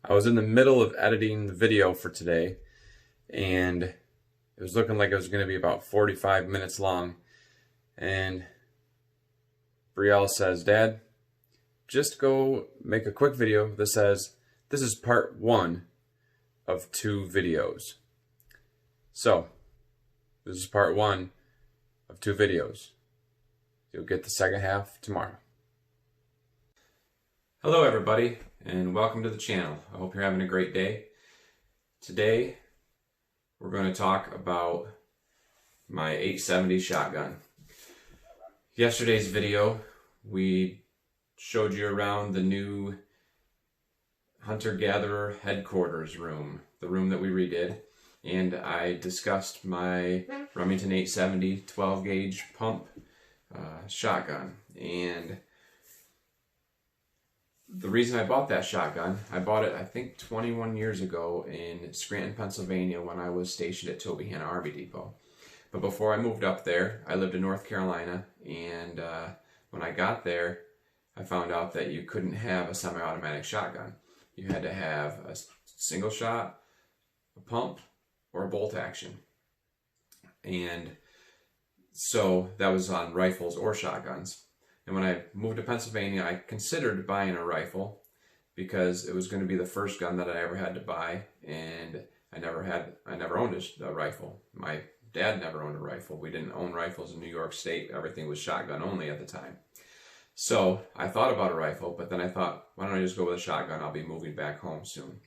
I was in the middle of editing the video for today, and it was looking like it was going to be about 45 minutes long. And Brielle says, "Dad, just go make a quick video that says this is part 1 of 2 videos." So, this is part 1 of 2 videos. You'll get the second half tomorrow. Hello everybody, and welcome to the channel. I hope you're having a great day. Today, we're going to talk about my 870 shotgun. Yesterday's video, we showed you around the new hunter-gatherer headquarters room, the room that we redid, and I discussed my Remington 870 12 gauge pump shotgun. And the reason I bought that shotgun, I bought it I think 21 years ago in Scranton, Pennsylvania, when I was stationed at Tobyhanna Army Depot. But before I moved up there, I lived in North Carolina, and when I got there, I found out that you couldn't have a semi-automatic shotgun. You had to have a single shot, a pump, or a bolt action. And so that was on rifles or shotguns. And when I moved to Pennsylvania, I considered buying a rifle because it was going to be the first gun that I ever had to buy, and I never owned a rifle. My dad never owned a rifle. We didn't own rifles in New York State. Everything was shotgun only at the time. So I thought about a rifle, but then I thought, why don't I just go with a shotgun? I'll be moving back home soon.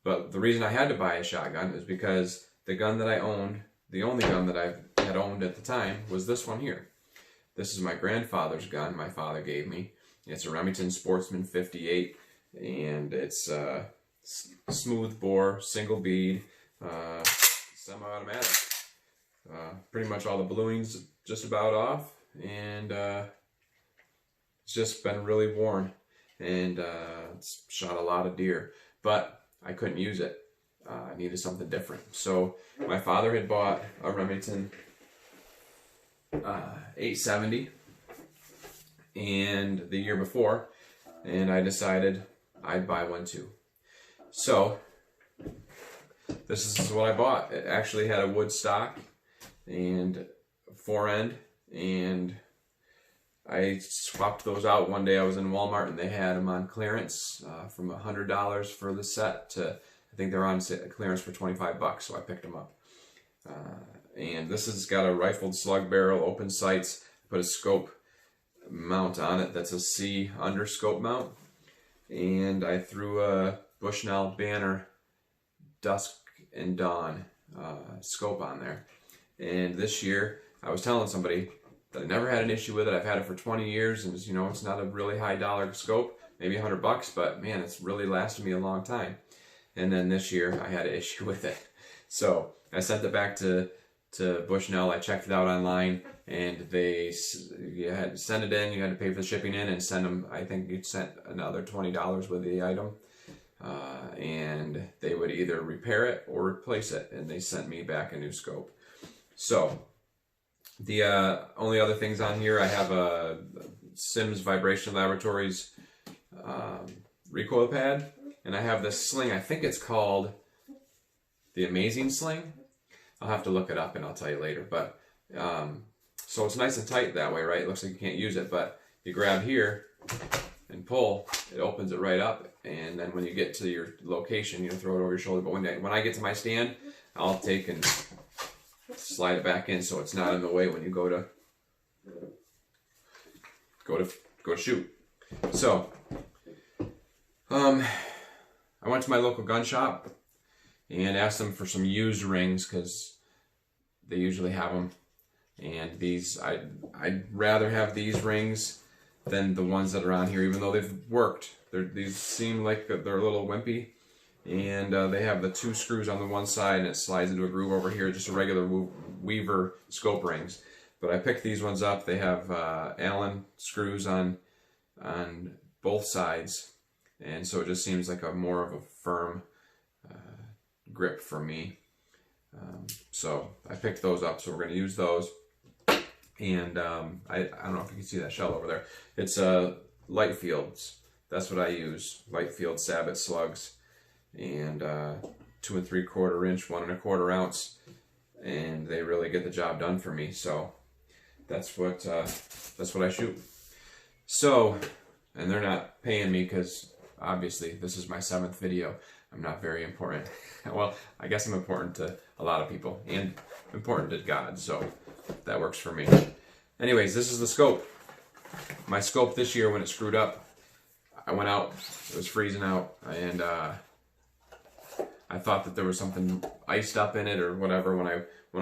But the reason I had to buy a shotgun is because the gun that I owned, the only gun that I had owned at the time, was this one here. This is my grandfather's gun my father gave me. It's a Remington Sportsman 58, and it's smooth bore, single bead, semi-automatic. Pretty much all the ballooning just about off, and it's just been really worn, and it's shot a lot of deer, but I couldn't use it. I needed something different. So my father had bought a Remington 870 and the year before, and I decided I'd buy one too. So this is what I bought. It actually had a wood stock and fore end, and I swapped those out one day. I was in Walmart and they had them on clearance from $100 for the set to, I think they're on clearance for 25 bucks, so I picked them up. And this has got a rifled slug barrel, open sights. I put a scope mount on it that's a C underscope mount, and I threw a Bushnell Banner Dusk and Dawn scope on there. And this year, I was telling somebody that I never had an issue with it. I've had it for 20 years, and it's, you know, it's not a really high dollar scope, maybe 100 bucks, but man, it's really lasted me a long time. And then this year, I had an issue with it. So I sent it back to Bushnell. I checked it out online, and you had to send it in, you had to pay for the shipping in, and send them, I think you sent another $20 with the item, and they would either repair it or replace it, and they sent me back a new scope. So the only other things on here, I have a Sims Vibration Laboratories recoil pad, and I have this sling. I think it's called the Amazing Sling. I'll have to look it up and I'll tell you later. But so it's nice and tight that way, right? It looks like you can't use it, but you grab here and pull, it opens it right up, and then when you get to your location, you throw it over your shoulder. But when I get to my stand, I'll take and slide it back in so it's not in the way when you go to shoot. So I went to my local gun shop and asked them for some used rings because they usually have them. And these, I'd rather have these rings than the ones that are on here, even though they've worked. These seem like they're a little wimpy, and they have the 2 screws on the one side, and it slides into a groove over here, just a regular Weaver scope rings. But I picked these ones up. They have Allen screws on both sides, and so it just seems like more of a firm grip for me. So I picked those up, so we're going to use those. And I don't know if you can see that shell over there. It's Light Fields that's what I use. Lightfield Sabot slugs, and 2 3/4 inch, 1 1/4 ounce, and they really get the job done for me. So that's what I shoot. So, and they're not paying me because obviously this is my 7th video. I'm not very important. Well, I guess I'm important to a lot of people and important to God, so that works for me. Anyways, this is the scope. My scope this year, when it screwed up, I went out, it was freezing out, and I thought that there was something iced up in it or whatever. When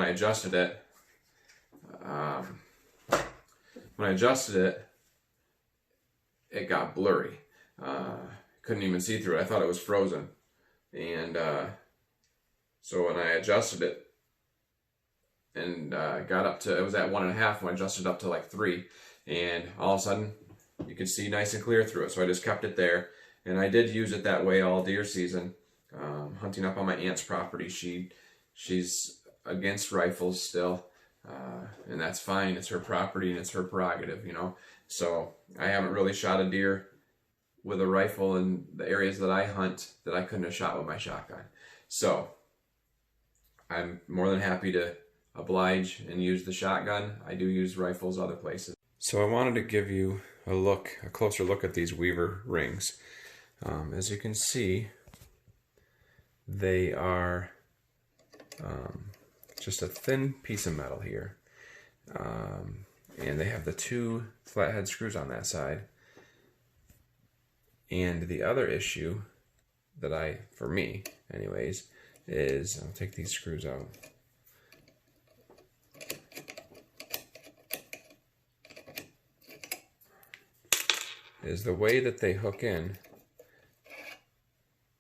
I adjusted it, it got blurry. Couldn't even see through it. I thought it was frozen, and so when I adjusted it and got up to, it was at 1.5 when I adjusted up to like 3, and all of a sudden you could see nice and clear through it. So I just kept it there, and I did use it that way all deer season. Hunting up on my aunt's property, she's against rifles still, and that's fine. It's her property and it's her prerogative, you know. So I haven't really shot a deer with a rifle in the areas that I hunt that I couldn't have shot with my shotgun. So I'm more than happy to oblige and use the shotgun. I do use rifles other places. So I wanted to give you a closer look at these Weaver rings. As you can see, they are just a thin piece of metal here, and they have the 2 flathead screws on that side. And the other issue that for me anyways, is, I'll take these screws out. Is the way that they hook in.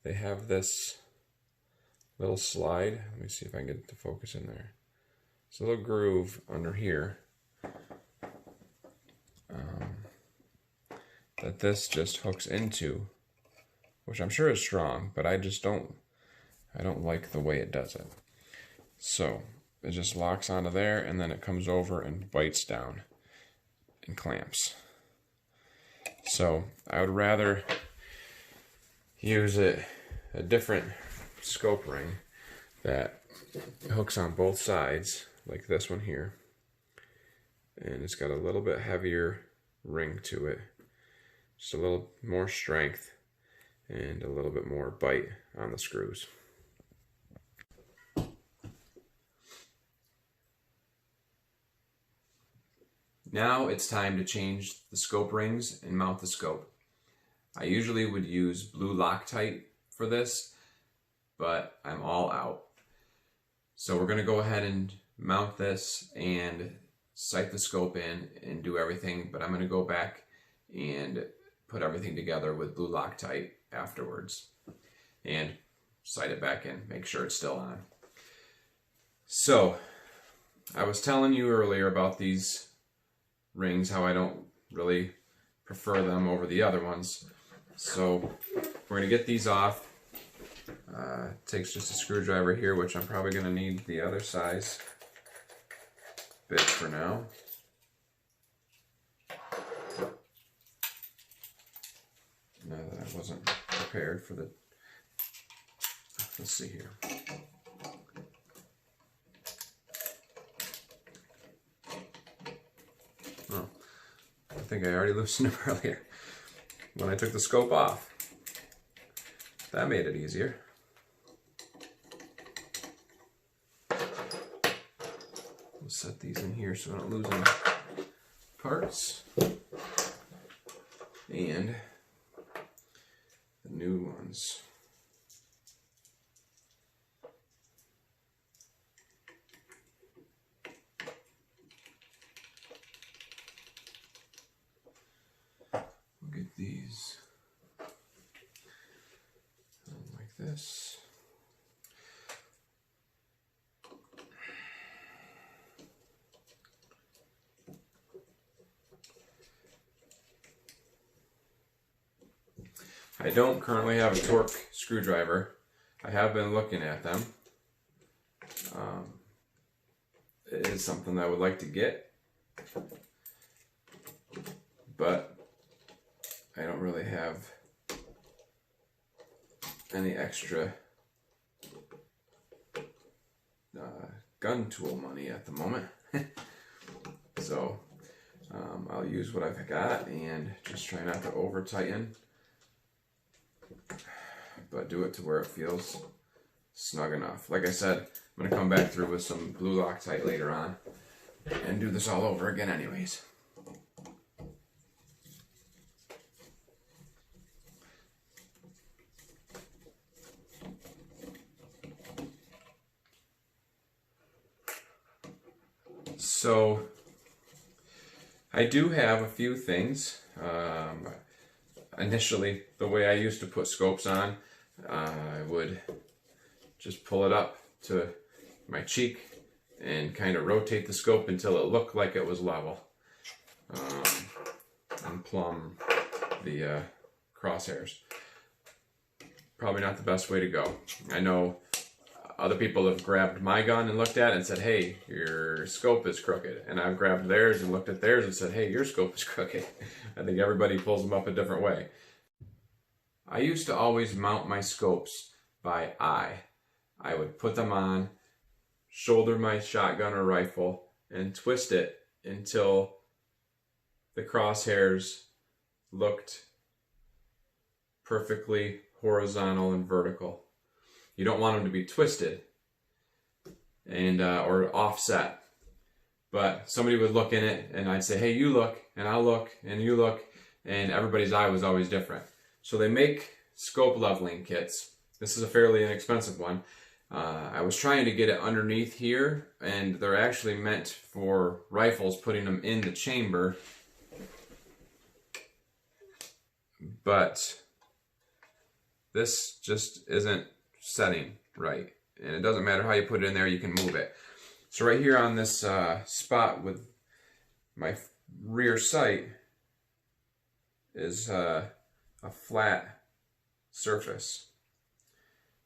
They have this little slide. Let me see if I can get it to focus in there. It's a little groove under here that this just hooks into, which I'm sure is strong, but I don't like the way it does it. So it just locks onto there, and then it comes over and bites down and clamps. So I would rather use a different scope ring that hooks on both sides, like this one here, and it's got a little bit heavier ring to it, just a little more strength and a little bit more bite on the screws. Now it's time to change the scope rings and mount the scope. I usually would use blue Loctite for this, but I'm all out. So we're going to go ahead and mount this and sight the scope in and do everything, but I'm going to go back and put everything together with blue Loctite afterwards and sight it back in, make sure it's still on. So I was telling you earlier about these rings, how I don't really prefer them over the other ones. So we're going to get these off. Takes just a screwdriver here, which I'm probably going to need the other size bit for now. Now that I wasn't prepared for the, let's see here. Oh, I think I already loosened them earlier when I took the scope off. That made it easier. We'll set these in here so I don't lose any parts. And the new ones. We'll get these like this. I don't currently have a torque screwdriver. I have been looking at them. It is something that I would like to get, but I don't really have any extra gun tool money at the moment. So I'll use what I've got and just try not to over tighten, but do it to where it feels snug enough. Like I said, I'm going to come back through with some blue Loctite later on and do this all over again anyways. So I do have a few things. Initially, the way I used to put scopes on, I would just pull it up to my cheek and kind of rotate the scope until it looked like it was level, and plumb the crosshairs. Probably not the best way to go. I know other people have grabbed my gun and looked at it and said, hey, your scope is crooked. And I've grabbed theirs and looked at theirs and said, hey, your scope is crooked. I think everybody pulls them up a different way. I used to always mount my scopes by eye. I would put them on, shoulder my shotgun or rifle, and twist it until the crosshairs looked perfectly horizontal and vertical. You don't want them to be twisted and or offset. But somebody would look in it and I'd say, hey, you look, and I'll look, and you look, and everybody's eye was always different. So they make scope leveling kits. This is a fairly inexpensive one. I was trying to get it underneath here, and they're actually meant for rifles, putting them in the chamber. But this just isn't setting right, and it doesn't matter how you put it in there, you can move it. So right here on this spot with my rear sight is a flat surface.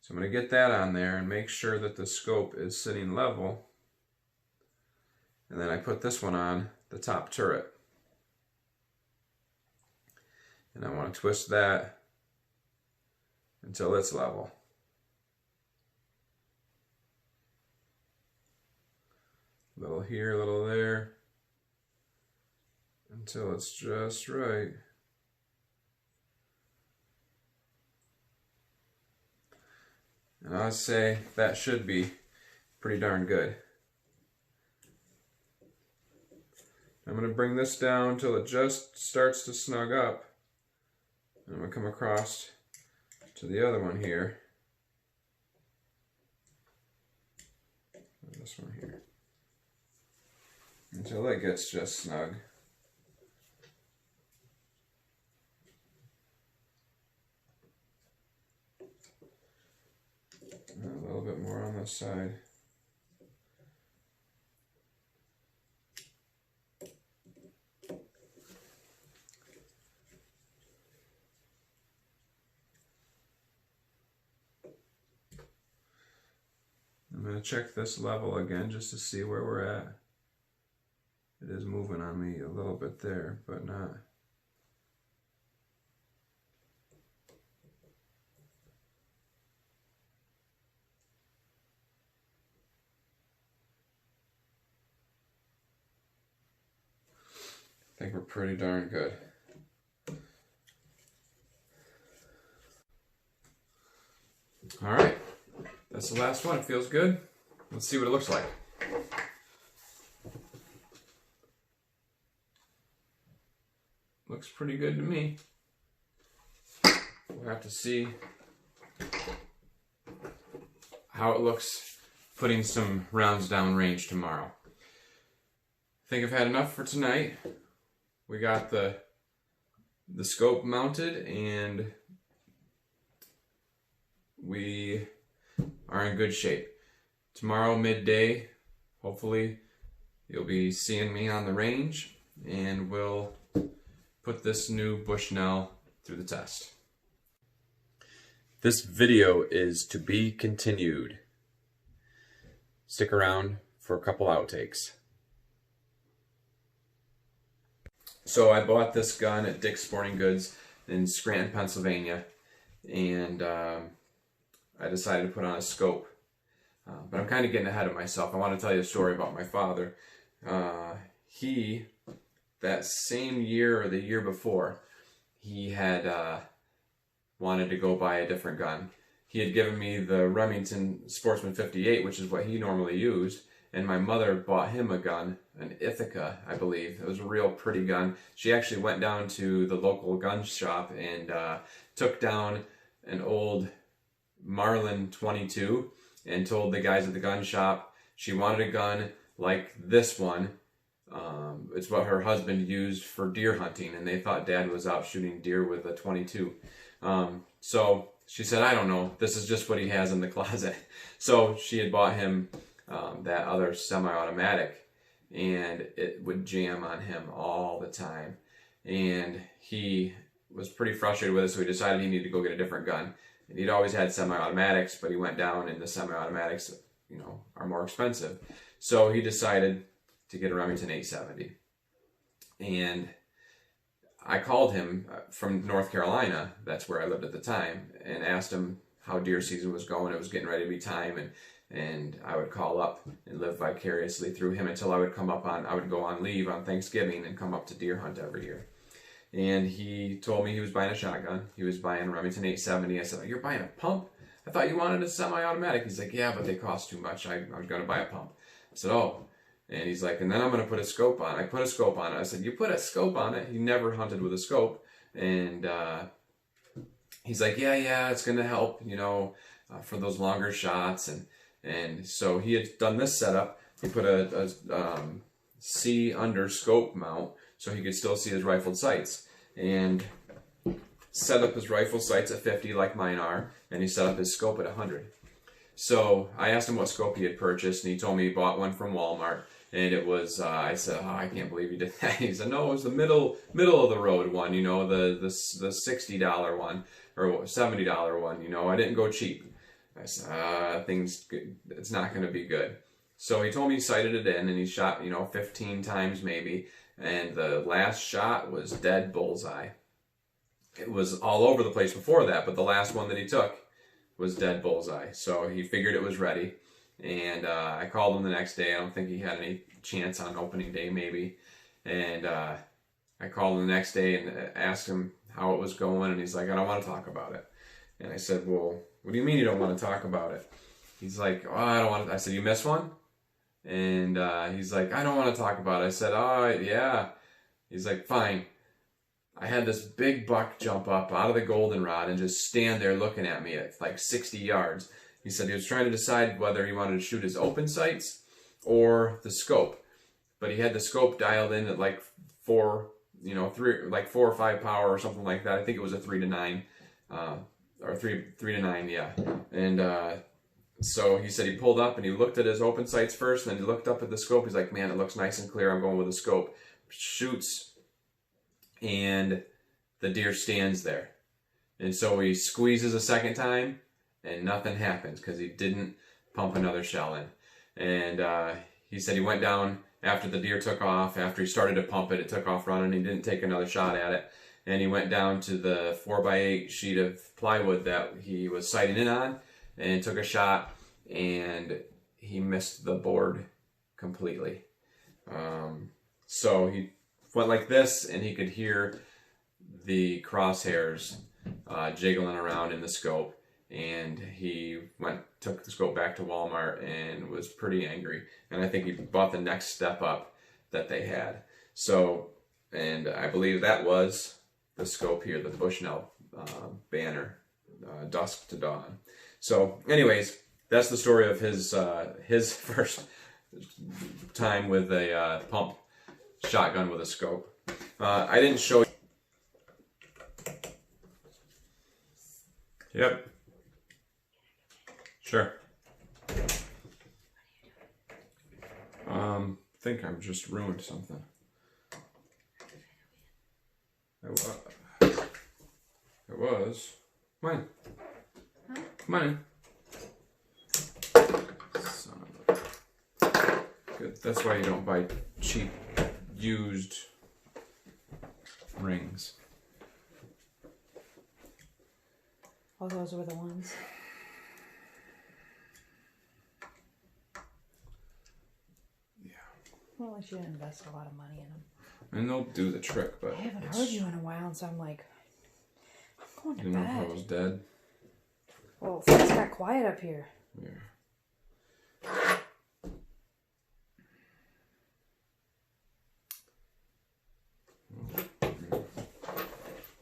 So I'm going to get that on there and make sure that the scope is sitting level, and then I put this one on the top turret, and I want to twist that until it's level. A little here, a little there, until it's just right. And I'd say that should be pretty darn good. I'm going to bring this down until it just starts to snug up. And I'm going to come across to the other one here. And this one here. Until it gets just snug. A little bit more on this side. I'm going to check this level again just to see where we're at. It is moving on me a little bit there, but not. I think we're pretty darn good. All right, that's the last one. It feels good. Let's see what it looks like. Looks pretty good to me. We'll have to see how it looks putting some rounds down range tomorrow. I think I've had enough for tonight. We got the scope mounted, and we are in good shape. Tomorrow midday, hopefully you'll be seeing me on the range, and we'll put this new Bushnell through the test. This video is to be continued. Stick around for a couple outtakes. So I bought this gun at Dick's Sporting Goods in Scranton, Pennsylvania, and I decided to put on a scope. But I'm kind of getting ahead of myself. I want to tell you a story about my father. That same year or the year before, he had wanted to go buy a different gun. He had given me the Remington Sportsman 58, which is what he normally used, and my mother bought him a gun, an Ithaca, I believe. It was a real pretty gun. She actually went down to the local gun shop and took down an old Marlin 22 and told the guys at the gun shop she wanted a gun like this one. It's what her husband used for deer hunting, and they thought Dad was out shooting deer with a 22. So she said, I don't know, this is just what he has in the closet. So she had bought him that other semi-automatic, and it would jam on him all the time. And he was pretty frustrated with it, so he decided he needed to go get a different gun. And he'd always had semi-automatics, but he went down, and the semi-automatics, are more expensive. So he decided to get a Remington 870. And I called him from North Carolina, that's where I lived at the time, and asked him how deer season was going. It was getting ready to be time, and I would call up and live vicariously through him until I would go on leave on Thanksgiving and come up to deer hunt every year. And he told me he was buying a shotgun. He was buying a Remington 870. I said, oh, you're buying a pump? I thought you wanted a semi-automatic. He's like, yeah, but they cost too much. I was going to buy a pump. I said, oh. And he's like, and then I'm going to put a scope on it. I put a scope on it. I said, you put a scope on it? He never hunted with a scope. And he's like, yeah, it's going to help, for those longer shots. And so he had done this setup. He put a C under scope mount so he could still see his rifled sights. And set up his rifle sights at 50 like mine are. And he set up his scope at 100. So I asked him what scope he had purchased, and he told me he bought one from Walmart. And it was, I said, oh, I can't believe you did that. He said, no, it was the middle of the road one, the $60 one, or $70 one, I didn't go cheap. I said, it's not going to be good. So he told me he sighted it in, and he shot, 15 times maybe, and the last shot was dead bullseye. It was all over the place before that, but the last one that he took was dead bullseye. So he figured it was ready. And I called him the next day. I don't think he had any chance on opening day, maybe. And I called him the next day and asked him how it was going. And he's like, I don't want to talk about it. And I said, well, what do you mean you don't want to talk about it? He's like, oh, I don't want to. I said, you missed one? And he's like, I don't want to talk about it. I said, oh, yeah. He's like, fine. I had this big buck jump up out of the goldenrod and just stand there looking at me at like 60 yards. He said he was trying to decide whether he wanted to shoot his open sights or the scope. But he had the scope dialed in at like 4 or 5 power or something like that. I think it was a 3 to 9, or 3 to 9, yeah. And so he said he pulled up and he looked at his open sights first, and then he looked up at the scope. He's like, man, it looks nice and clear. I'm going with a scope. Shoots, and the deer stands there. And so he squeezes a second time, and nothing happens because he didn't pump another shell in. And he said he went down after the deer took off. After he started to pump it, it took off running. He didn't take another shot at it. And he went down to the 4x8 sheet of plywood that he was sighting in on and took a shot, and he missed the board completely. So he went like this, and he could hear the crosshairs jiggling around in the scope. And he took the scope back to Walmart and was pretty angry. And I think he bought the next step up that they had. So, and I believe that was the scope here, the Bushnell banner, Dusk to Dawn. So, anyways, that's the story of his first time with a pump shotgun with a scope. I didn't show you. Yep. Sure. I think I've just ruined something. It was. Come on. Huh? Come on in. Son of a... Good. That's why you don't buy cheap, used rings. Oh, those were the ones. Well, at least you didn't invest a lot of money in them. And they'll do the trick, but... I haven't heard you in a while, and so I'm like, I'm going to You know if I bed. was dead? Well, things got quiet up here. Yeah.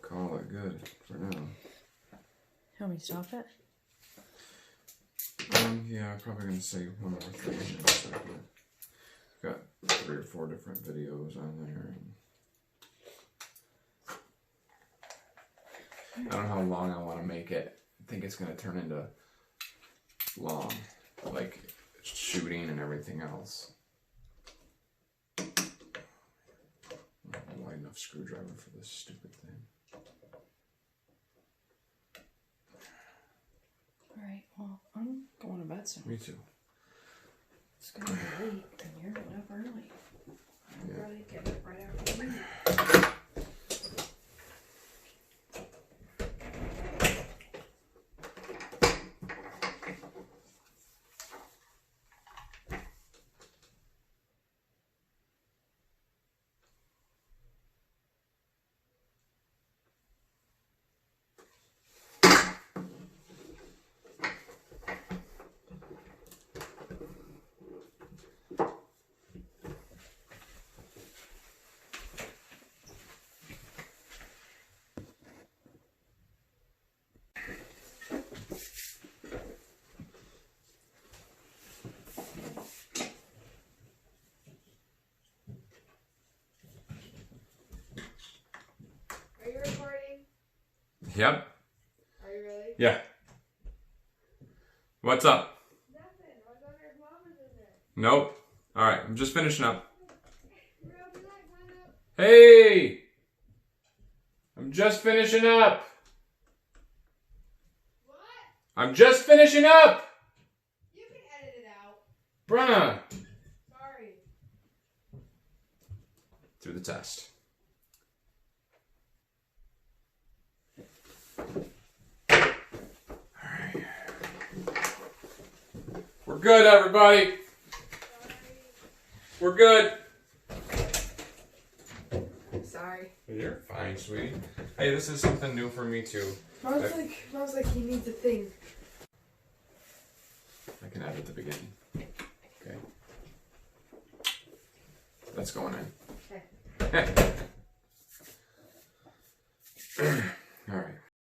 Call it good for now. You want me to stop it? Yeah, I'm probably gonna say one more thing in a second. Got 3 or 4 different videos on there. And I don't know how long I want to make it. I think it's gonna turn into long, like shooting and everything else. I don't have a wide enough screwdriver for this stupid thing. Alright, well, I'm going to bed soon. Me too. It's going to be late, and you're getting up early. I'm Yeah. probably getting up right after you. Are you recording? Yep. Are you really? Yeah. What's up? Nothing. I was wondering if Mom was in there. Nope. Alright, I'm just finishing up. Real be like, line up. Hey! I'm just finishing up. What? I'm just finishing up! You can edit it out. Brenna! Sorry. Through the test. Alright. We're good, everybody. Sorry. We're good. Sorry. You're fine, sweetie. Hey, this is something new for me, too. Mom's like, he needs a thing. I can add at the beginning. Okay. That's going in. Okay. Alright.